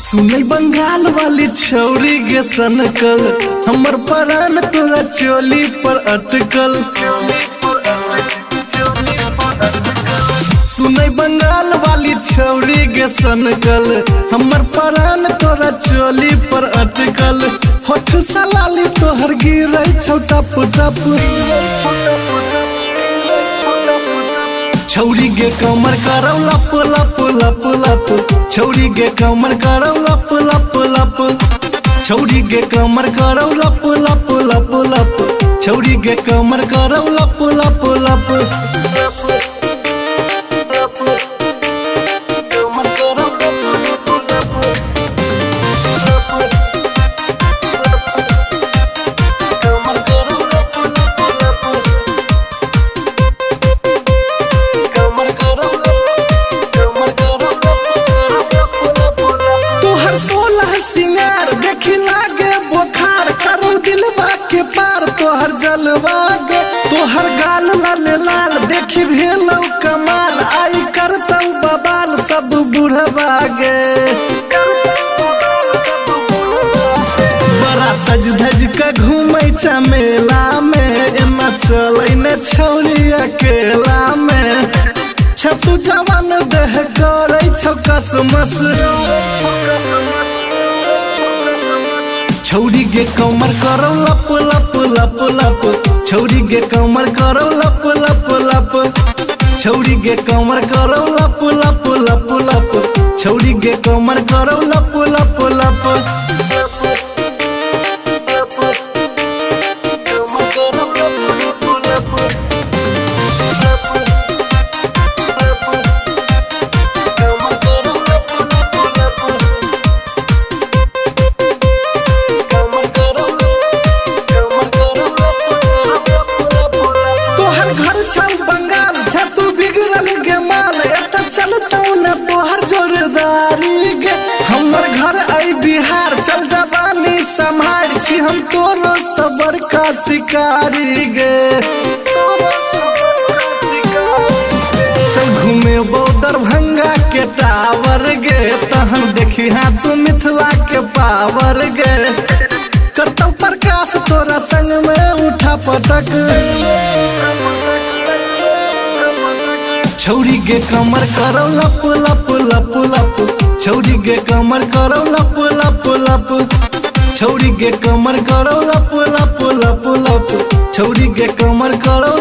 सुनै बंगाल वाली छौरी गे सनकल हमर प्राण तोरा चोली पर अटकल। सुनै बंगाल वाली छौरी गे सनकल हमर प्राण तोरा चोली पर अटकल। होठ सलाली तोहर गिरै छौ टप टप। छौरी गे कमर करौ लप लप लप लप। छौरी गे कमर करौ लप लप लप। छौरी गे कमर करौ लप लप लप लप। छौरी गे कमर करौ लप लप लप। तोहर जलवा गे तोहर गाल लाल लाल देखी भेलौ कमाल। आई करतौ बबाल सब बुढ़वा गे। बड़ा सज धज के घूमै छ मेला में एमा चलै न छौरी अकेला में। छतु जवान देह करै छौ कसमस। छौरी गे कमर करौ लप लप लप लप। छौरी गे कमर करौ लप लप लप। छौरी गे कमर करौ लप लप लप लप। छौरी गे कमर करौ लप लप लप। हमर घर आई बिहार चल जवानी संभार छी हम तोरो सबर का शिकारी गे। चल घूमे दरभंगा के टावर गे तहन देखी हाँ तू मिथिला के पावर गे। करतौ प्रकाश तोरा संग में उठा पटक। छौरी गे कमर करौ लप लप लप लप। छौरी गे कमर करौ लप लप लप। छौरी गे कमर करौ लप लप लप लप। छौरी गे कमर करौ